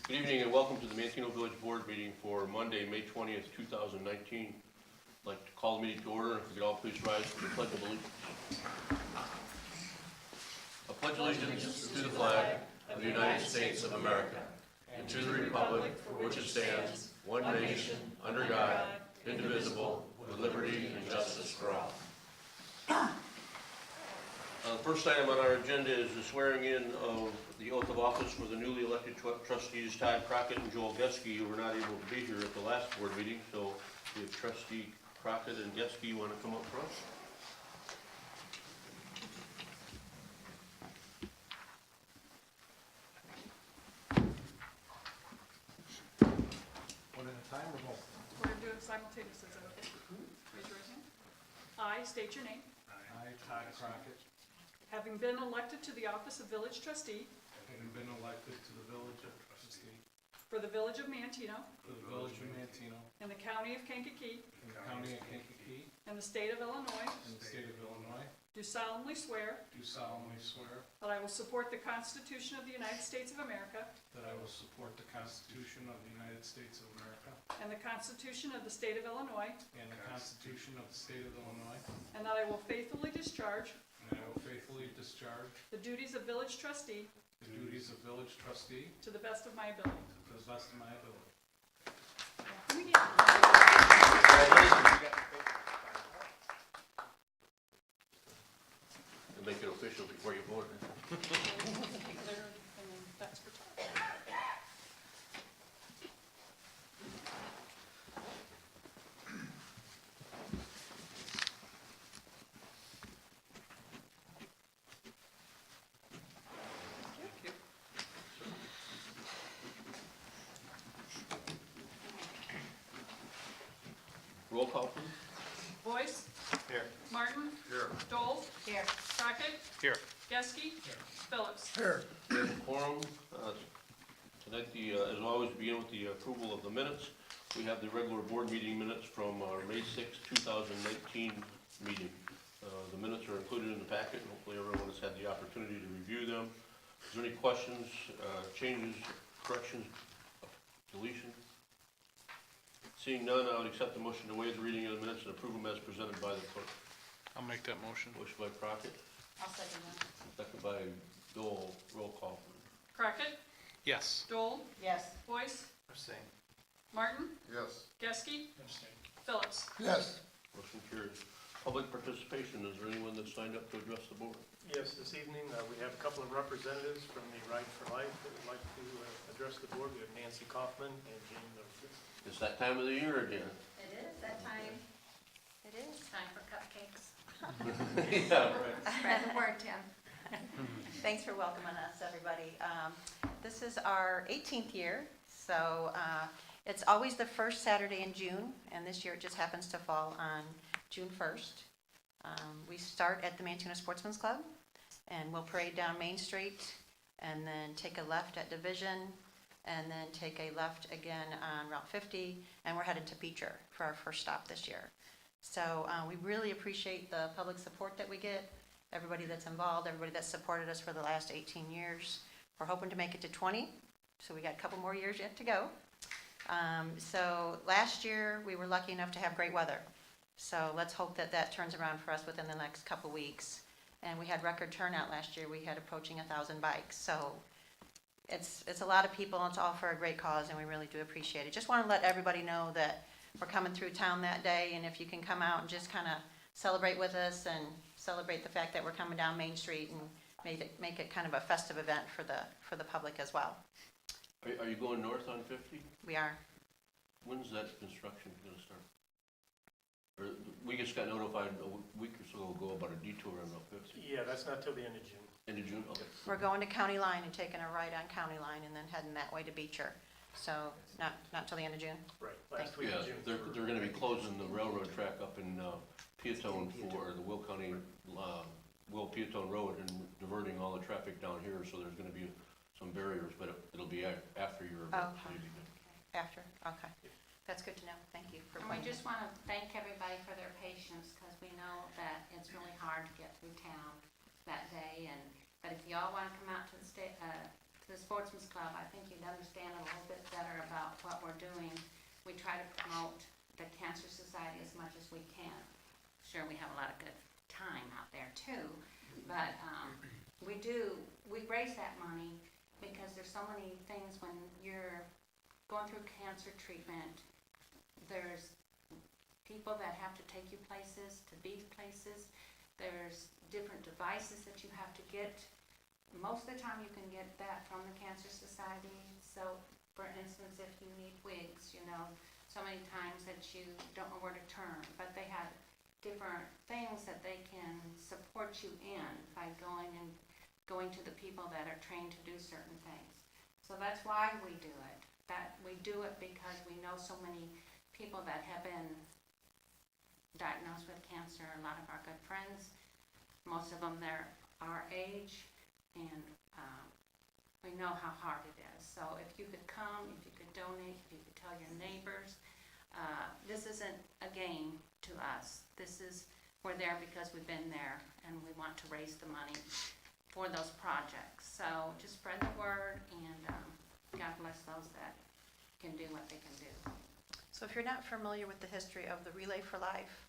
Good evening and welcome to the Manteno Village Board meeting for Monday, May 20th, 2019. I'd like to call the meeting to order. If we could all please rise for the Pledge of Allegiance. I pledge allegiance to the flag of the United States of America and to the republic for which it stands, one nation, under God, indivisible, with liberty and justice for all. The first item on our agenda is the swearing in of the oath of office for the newly elected trustees Todd Crockett and Joel Geske, who were not able to be here at the last board meeting. So we have Trustee Crockett and Geske. You want to come up front? One at a time or both? We're going to do it simultaneously. Is that okay? Raise your right hand. I state your name. I, Todd Crockett, Having been elected to the office of village trustee having been elected to the village of trustee for the village of Manteno for the village of Manteno in the county of Kankakee in the county of Kankakee and the state of Illinois, in the state of Illinois, do solemnly swear do solemnly swear that I will support the Constitution of the United States of America that I will support the Constitution of the United States of America and the Constitution of the state of Illinois, and the Constitution of the state of Illinois, and that I will faithfully discharge and I will faithfully discharge the duties of village trustee the duties of village trustee to the best of my ability. to the best of my ability. Welcome again. And make it official before you vote. That's for Todd. Roll call, please. Boyce? Here. Martin? Here. Dole? Here. Crockett? Here. Geske? Phillips? Here. We have a quorum. Tonight, as always, begin with the approval of the minutes. We have the regular board meeting minutes from our May 6, 2019 meeting. The minutes are included in the packet, and hopefully everyone has had the opportunity to review them. Is there any questions, changes, corrections, deletion? Seeing none, I would accept the motion to waive the reading of the minutes and approve them as presented by the clerk. I'll make that motion. Motion by Crockett, I'll second that. second by Dole. Roll call, please. Crockett? Yes. Dole? Yes. Boyce? Abstain. Martin? Yes. Geske? Abstain. Phillips? Yes. Motion carries. Public participation, is there anyone that signed up to address the board? Yes, this evening we have a couple of representatives from the Right for Life that would like to address the board. We have Nancy Kaufman and Jane Murphy. It's that time of the year again. It is that time. It is time for cupcakes. Yeah, right. Spread the word, Tim. Thanks for welcoming us, everybody. This is our 18th year, so it's always the first Saturday in June, and this year it just happens to fall on June 1st. We start at the Manteno Sportsman's Club, and we'll parade down Main Street, and then take a left at Division, and then take a left again on Route 50, and we're headed to Beecher for our first stop this year. So we really appreciate the public support that we get, everybody that's involved, everybody that's supported us for the last 18 years. We're hoping to make it to 20, so we got a couple more years yet to go. So last year, we were lucky enough to have great weather. So let's hope that that turns around for us within the next couple weeks. And we had record turnout last year. We had approaching 1,000 bikes. So it's a lot of people, and it's all for a great cause, and we really do appreciate it. Just want to let everybody know that we're coming through town that day, and if you can come out and just kind of celebrate with us and celebrate the fact that we're coming down Main Street and make it kind of a festive event for the public as well. Are you going north on 50? We are. When's that construction going to start? Or we just got notified a week or so ago about a detour on Route 50. Yeah, that's not till the end of June. End of June? Okay. We're going to County Line and taking a right on County Line and then heading that way to Beecher. So not till the end of June. Right, last week Yeah, of June. they're going to be closing the railroad track up in Peatone for the Will County, Will Peatone Road, and diverting all the traffic down here, so there's going to be some barriers, but it'll be after your event. Okay. So you'll be good. After, okay. That's good to know. Thank you for And we pointing. just want to thank everybody for their patience, because we know that it's really hard to get through town that day. But if y'all want to come out to the to the Sportsman's Club, I think you'd understand a little bit better about what we're doing. We try to promote the Cancer Society as much as we can. Sure, we have a lot of good time out there too, but we raise that money because there's so many things when you're going through cancer treatment. There's people that have to take you places, to be places. There's different devices that you have to get. Most of the time you can get that from the Cancer Society. So, for instance, if you need wigs, so many times that you don't know where to turn, but they have different things that they can support you in by going to the people that are trained to do certain things. So that's why we do it. That we do it because we know so many people that have been diagnosed with cancer. A lot of our good friends, most of them they're our age, and we know how hard it is. So if you could come, if you could donate, if you could tell your neighbors, this isn't a game to us. We're there because we've been there, and we want to raise the money for those projects. So just spread the word, and God bless those that can do what they can do. So if you're not familiar with the history of the Relay for Life,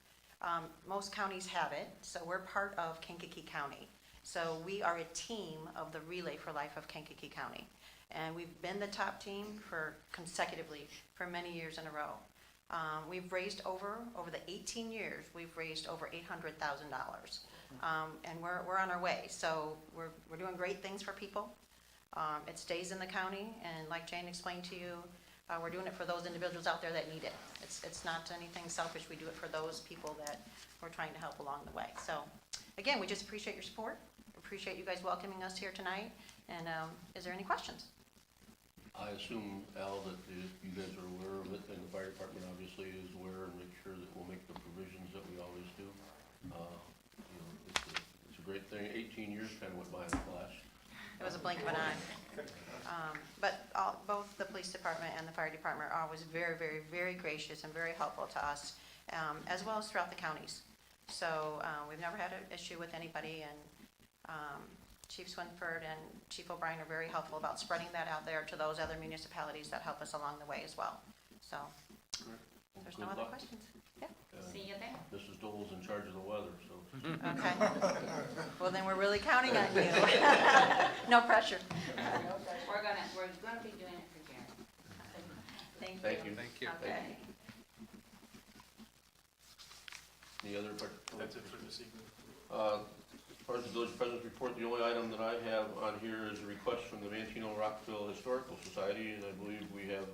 most counties have it, so we're part of Kankakee County. So we are a team of the Relay for Life of Kankakee County. And we've been the top team consecutively for many years in a row. We've raised over the 18 years, we've raised over $800,000. And we're on our way. So we're doing great things for people. It stays in the county, and like Jane explained to you, we're doing it for those individuals out there that need it. It's not anything selfish. We do it for those people that we're trying to help along the way. So again, we just appreciate your support. Appreciate you guys welcoming us here tonight. And is there any questions? I assume, Al, that you guys are aware of it, and the fire department obviously is aware, and make sure that we'll make the provisions that we always do. It's a great thing. 18 years kind of went by in a flash. It was a blink of an eye. But both the police department and the fire department are always very, very, very gracious and very helpful to us, as well as throughout the counties. So we've never had an issue with anybody, and Chief Swinford and Chief O'Brien are very helpful about spreading that out there to those other municipalities that help us along the way as well. So Well, there's good no other luck. questions. Yeah. See you there. Mrs. Dole's in charge of the weather, so. Okay. Well, then we're really counting on you. No pressure. We're gonna be doing it for Jared. Thank you. Thank you. Okay. Any other part? That's it for this evening. As far as the village president's report, the only item that I have on here is a request from the Manteno Rockville Historical Society, and I believe we have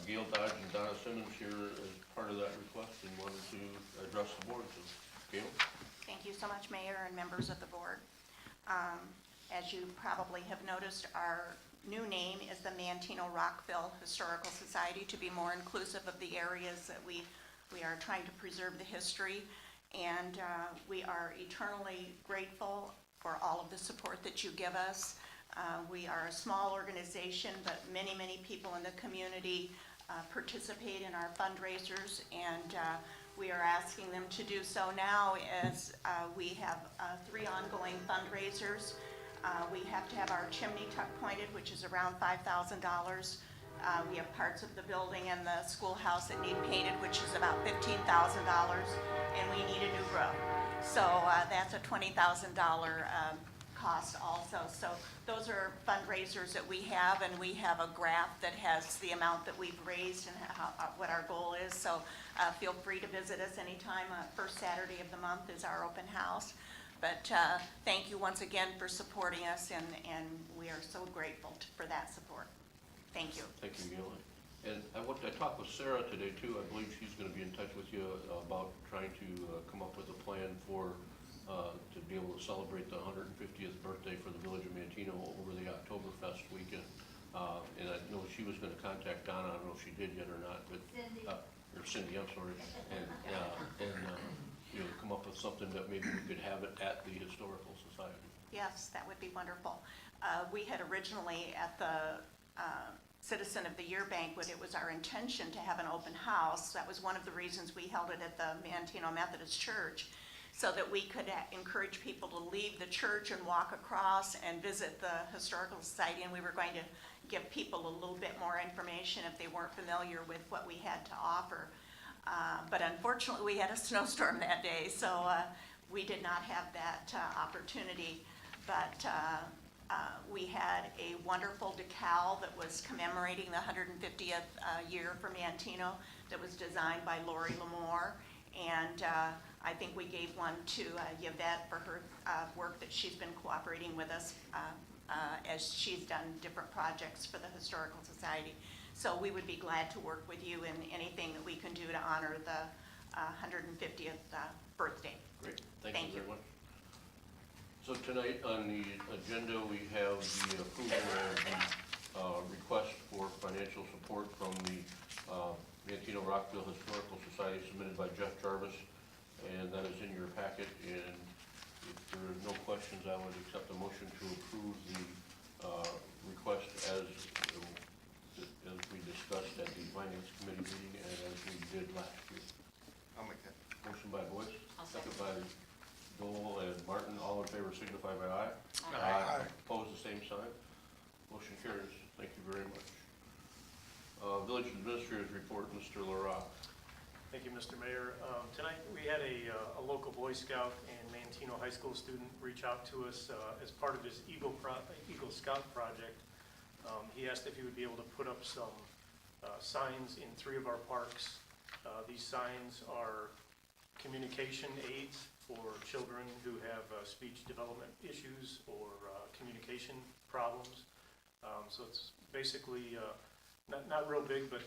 Gail Dodge and Donna Simmons here as part of that request and wanted to address the board. So, Gail? Thank you so much, Mayor and members of the board. As you probably have noticed, our new name is the Manteno Rockville Historical Society, to be more inclusive of the areas that we are trying to preserve the history. And we are eternally grateful for all of the support that you give us. We are a small organization, but many, many people in the community participate in our fundraisers, and we are asking them to do so now as we have 3 ongoing fundraisers. We have to have our chimney tuck pointed, which is around $5,000. We have parts of the building and the schoolhouse that need painted, which is about $15,000, and we need a new roof. So that's a $20,000 cost also. So those are fundraisers that we have, and we have a graph that has the amount that we've raised and what our goal is. So feel free to visit us anytime. First Saturday of the month is our open house. But thank you once again for supporting us, and we are so grateful for that support. Thank you. Thank you, Gail. And I talked with Sarah today too. I believe she's going to be in touch with you about trying to come up with a plan for to be able to celebrate the 150th birthday for the Village of Manteno over the Oktoberfest weekend. And I know she was going to contact Donna. I don't know if she did yet or not, but Cindy, I'm sorry, and come up with something that maybe we could have it at the Historical Society. Yes, that would be wonderful. We had originally at the Citizen of the Year banquet, it was our intention to have an open house. That was one of the reasons we held it at the Manteno Methodist Church. so that we could encourage people to leave the church and walk across and visit the Historical Society, and we were going to give people a little bit more information if they weren't familiar with what we had to offer. But unfortunately, we had a snowstorm that day, so we did not have that opportunity. But we had a wonderful decal that was commemorating the 150th year for Manteno that was designed by Lori Lamore. And I think we gave one to Yvette for her work that she's been cooperating with us as she's done different projects for the Historical Society. So we would be glad to work with you in anything that we can do to honor the 150th birthday. Great, thank Thank you you. very much. So tonight on the agenda, we have the approval of the request for financial support from the Manteno Rockville Historical Society submitted by Jeff Jarvis, and that is in your packet. And if there are no questions, I would accept a motion to approve the request as we discussed at the Finance Committee meeting and as we did last year. I'll make that. Motion by Boyce, I'll second second. by Dole and Martin. All in favor signify by aye. Aye. Opposed, the same sign. Motion carries. Thank you very much. Village Administrator's Report, Mr. LaRock. Thank you, Mr. Mayor. Tonight, we had a local Boy Scout and Manteno High School student reach out to us as part of his Eagle Scout project. He asked if he would be able to put up some signs in 3 of our parks. These signs are communication aids for children who have speech development issues or communication problems. So it's basically not real big, but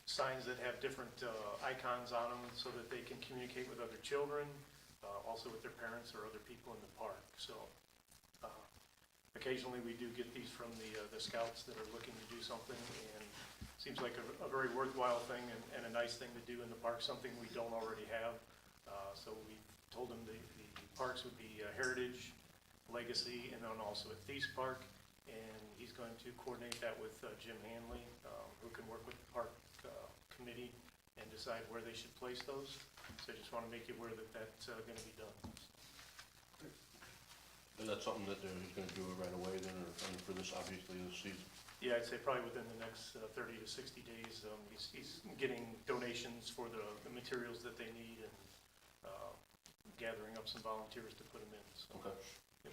signs that have different icons on them so that they can communicate with other children, also with their parents or other people in the park. So occasionally we do get these from the scouts that are looking to do something, and it seems like a very worthwhile thing and a nice thing to do in the park, something we don't already have. So we told them the parks would be Heritage, Legacy, and then also at Thies Park. And he's going to coordinate that with Jim Hanley, who can work with the park committee and decide where they should place those. So I just want to make you aware that that's going to be done. And that's something that he's going to do it right away then, or I mean, for this, obviously, this season? Yeah, I'd say probably within the next 30 to 60 days. He's getting donations for the materials that they need and gathering up some volunteers to put them in. So Okay.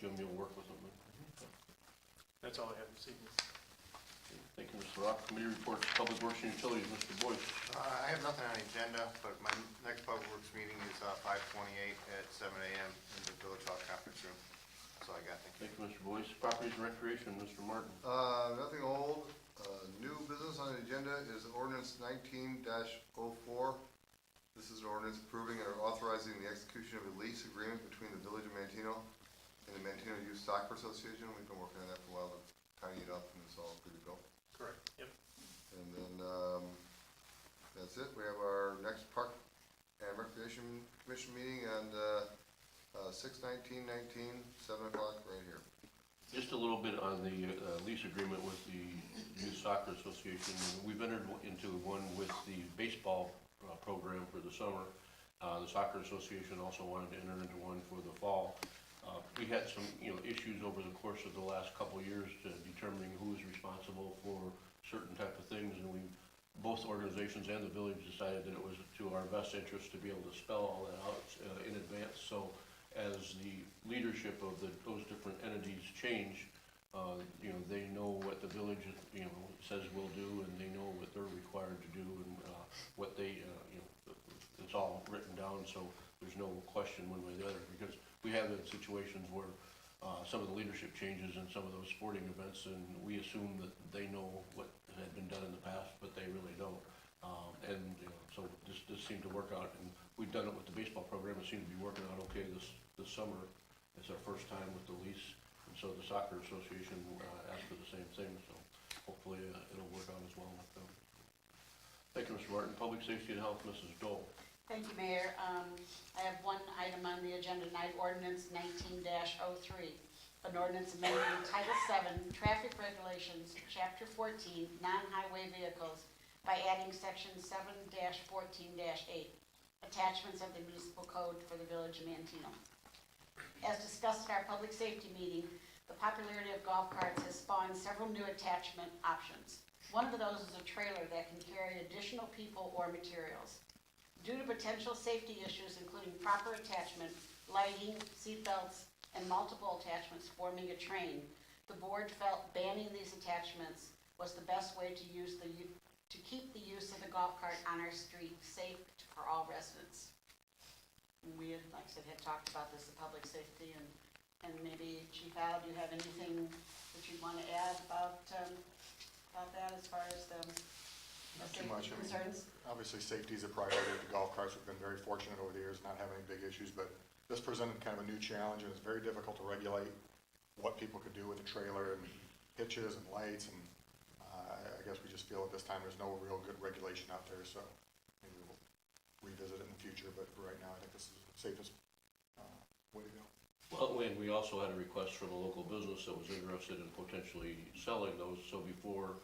Jim, you'll work with him then? that's all I have this evening. Thank you, Mr. Rock. Committee reports, Public Works and Utilities, Mr. Boyce. I have nothing on the agenda, but my next Public Works meeting is 5/28 at 7 a.m. in the Village Hall Conference Room. That's all I got, thank you. Thank you, Mr. Boyce. Properties and Recreation, Mr. Martin. Nothing old. New business on the agenda is ordinance 19-04. This is an ordinance approving and authorizing the execution of a lease agreement between the Village of Manteno and the Manteno Youth Soccer Association. We've been working on that for a while to tidy it up, and it's all good to go. Correct, yep. And then, that's it. We have our next Park and Recreation Commission meeting on 6/19/19, 7 o'clock right here. Just a little bit on the lease agreement with the Youth Soccer Association. We've entered into one with the baseball program for the summer. The Soccer Association also wanted to enter into one for the fall. We had some, issues over the course of the last couple of years to determining who is responsible for certain type of things, and both organizations and the village decided that it was to our best interest to be able to spell all that out in advance. So as the leadership of those different entities change, they know what the village, says will do, and they know what they're required to do, and what they, it's all written down, so there's no question one way or the other, because we have had situations where some of the leadership changes in some of those sporting events, and we assume that they know what had been done in the past, but they really don't. So this seemed to work out, and we've done it with the baseball program. It seemed to be working out okay this summer. It's our first time with the lease, and so the Soccer Association asked for the same thing, so hopefully it'll work out as well with them. Thank you, Mr. Martin. Public Safety and Health, Mrs. Dole. Thank you, Mayor. I have one item on the agenda tonight, ordinance 19-03. An ordinance amending Title VII, Traffic Regulations, Chapter 14, Non-Highway Vehicles by adding Section 7-14-8. A attachments of the municipal code for the village of Manteno. As discussed at our public safety meeting, the popularity of golf carts has spawned several new attachment options. One of those is a trailer that can carry additional people or materials. Due to potential safety issues, including proper attachment, lighting, seat belts, and multiple attachments forming a train, the board felt banning these attachments was the best way to keep the use of the golf cart on our street safe for all residents. We, like I said, had talked about this in public safety, and maybe Chief Al, do you have anything that you want to add about that as far as the Not too much. safety I mean, concerns? obviously, safety is a priority. The golf carts have been very fortunate over the years not having any big issues, but this presented kind of a new challenge, and it's very difficult to regulate what people could do with a trailer and hitches and lights, and I guess we just feel at this time there's no real good regulation out there, so maybe we'll revisit it in the future, but for right now, I think this is the safest way to go. Well, and we also had a request from a local business that was interested in potentially selling those, so before,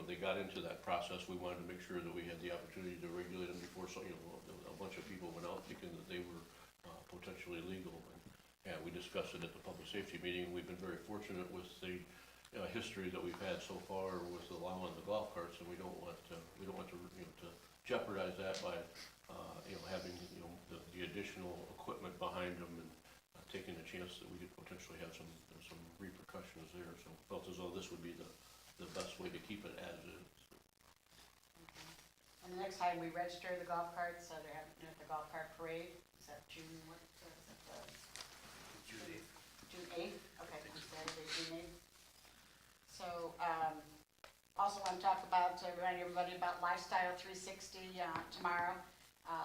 they got into that process, we wanted to make sure that we had the opportunity to regulate them before, so, a bunch of people went out thinking that they were potentially illegal. And we discussed it at the public safety meeting. We've been very fortunate with the history that we've had so far with allowing the golf carts, and we don't want to to jeopardize that by having the additional equipment behind them and taking a chance that we could potentially have some repercussions there. So felt as though this would be the best way to keep it as is. And the next time we register the golf carts, they're having the golf cart parade. Is that June, what, is it June 8th. June 8th? Okay, Saturday, June 8th. So, also want to talk about, remind everybody about Lifestyle 360 tomorrow.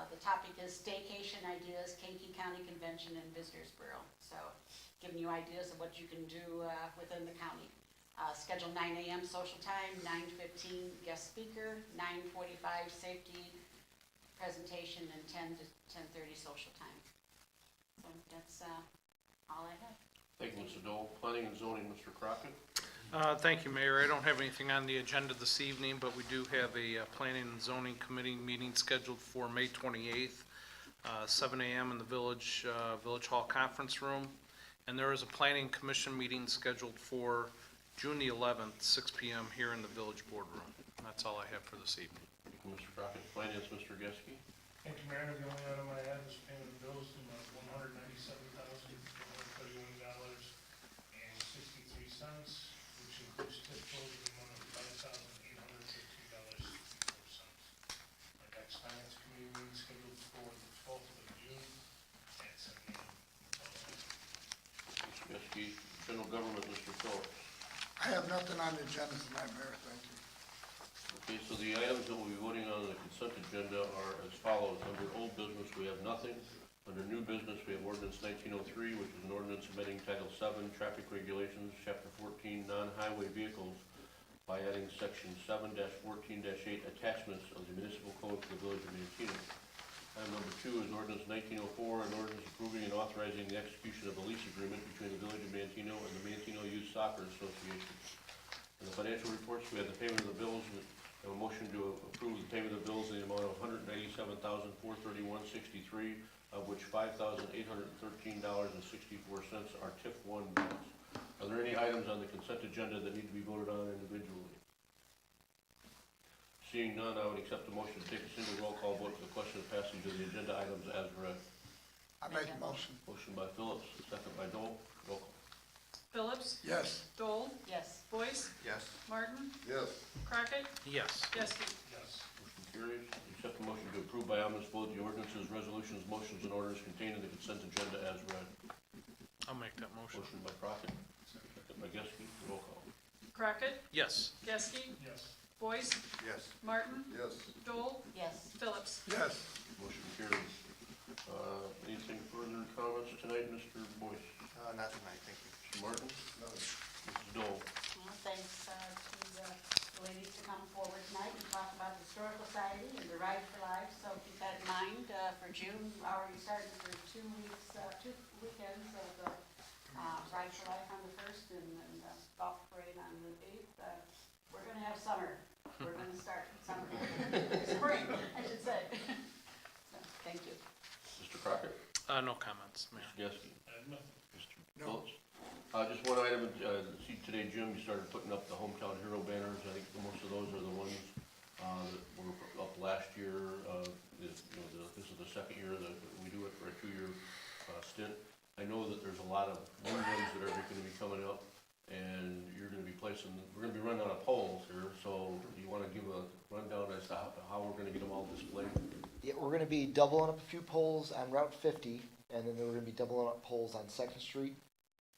The topic is Staycation Ideas, Kankakee County Convention and Visitors Bureau. So, giving you ideas of what you can do within the county. Schedule 9 a.m. social time, 9:15 guest speaker, 9:45 safety presentation, and 10 to 10:30 social time. So that's all I have. Thank you, Mr. Dole. Planning and zoning, Mr. Crockett. Thank you, Mayor. I don't have anything on the agenda this evening, but we do have a Planning and Zoning Committee meeting scheduled for May 28th, 7 a.m. in the Village Hall Conference Room. And there is a Planning Commission meeting scheduled for June the 11th, 6 p.m. here in the Village Boardroom. That's all I have for this evening. Thank you, Mr. Crockett. Finance, Mr. Geske. Thank you, Mayor. The only item I have is payment of bills in $197,131.63, which includes tip tolls in the amount of $5,813.64. My next finance committee meeting scheduled for the 12th of June at 7 a.m. Mr. Geske. General Government, Mr. Phillips. I have nothing on the agenda tonight, Mayor, thank you. Okay, so the items that we'll be voting on the consent agenda are as follows. Under old business, we have nothing. Under new business, we have ordinance 1903, which is an ordinance amending Title 7, Traffic Regulations, Chapter 14, Non-Highway Vehicles, by adding Section 7-14-8 attachments of the municipal code for the village of Manteno. Item number 2 is ordinance 1904, an ordinance approving and authorizing the execution of a lease agreement between the village of Manteno and the Manteno Youth Soccer Association. In the financial reports, we have the payment of the bills. We have a motion to approve the payment of bills in the amount of $197,431.63, of which $5,813.64 are TIF 1 bills. Are there any items on the consent agenda that need to be voted on individually? Seeing none, I would accept the motion to take a single roll call vote for the question of passage of the agenda items as read. I make a motion. Motion by Phillips, second by Dole. Roll call. Phillips, Yes. Dole, Yes. Boyce, Yes. Martin, Yes. Crockett, Yes. Geske. Yes. Motion carries. Accept the motion to approve by omnibus vote the ordinances, resolutions, motions, and orders contained in the consent agenda as read. I'll make that motion. Motion by Crockett, second by Geske. Roll call. Crockett, Yes. Geske, Yes. Boyce, Yes. Martin, Yes. Dole, Yes. Phillips. Yes. Motion carries. Anything further comments tonight, Mr. Boyce? Not tonight, thank you. Mr. Martin? No. Mrs. Dole? Well, thanks to the ladies to come forward tonight and talk about the Historical Society and the Ride for Life. So keep that in mind for June. We're already starting for 2 weeks, 2 weekends of the Ride for Life on the 1st and the golf parade on the 8th. We're going to have summer. We're going to start summer. Spring, I should say. No comments, Mayor. Mr. Geske? Mr. No. Phillips? Just one item, see today, Jim, you started putting up the Hometown Hero banners. I think most of those are the ones that were up last year. This is the second year that we do it for a 2-year stint. I know that there's a lot of new ones that are gonna be coming up, and you're gonna be we're gonna be running out of poles here, so do you wanna give a rundown as to how we're gonna get them all displayed? Yeah, we're gonna be doubling up a few poles on Route 50, and then we're gonna be doubling up poles on Second Street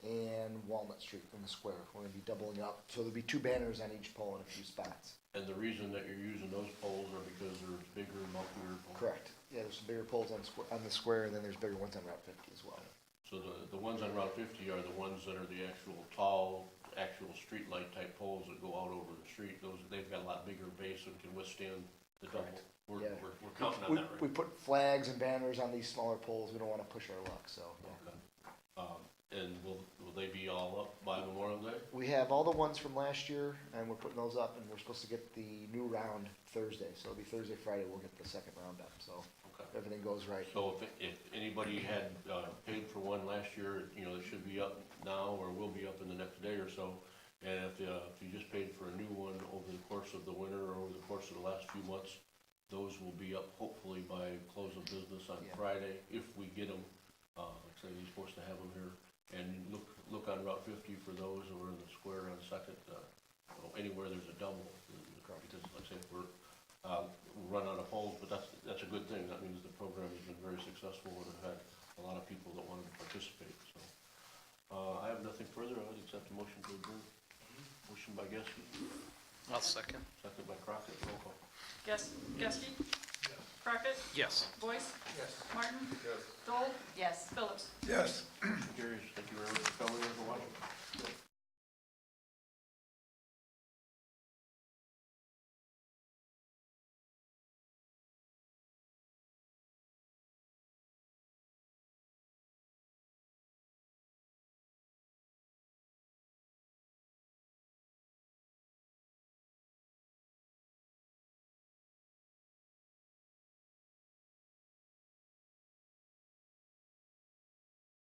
and Walnut Street in the square. We're gonna be doubling up, so there'll be 2 banners on each pole in a few spots. And the reason that you're using those poles are because they're bigger, bulkier poles? Correct. Yeah, there's some bigger poles on the square, and then there's bigger ones on Route 50 as well. So the ones on Route 50 are the ones that are the actual tall, actual street light type poles that go out over the street. They've got a lot bigger base and can withstand the double. We're counting on that, right? We put flags and banners on these smaller poles. We don't wanna push our luck, so, yeah. Okay. And will they be all up by Memorial Day? We have all the ones from last year, and we're putting those up, and we're supposed to get the new round Thursday. So it'll be Thursday, Friday, we'll get the second round up, so Okay. if everything goes right. So if anybody had paid for one last year, you know, it should be up now or will be up in the next day or so. And if you just paid for a new one over the course of the winter or over the course of the last few months, those will be up hopefully by close of business on Yeah. Friday, if we get them. Like I say, he's supposed to have them here. And look on Route 50 for those, or in the square on Second, anywhere there's a double. Because like I say, we're run out of poles, but that's a good thing. That means the program has been very successful and have had a lot of people that wanted to participate, so. I have nothing further. I would accept the motion to adjourn. Motion by Geske, I'll second. second by Crockett, roll call. Geske? Crockett? Yes. Boyce? Yes. Martin? Yes. Dole? Yes. Phillips? Yes.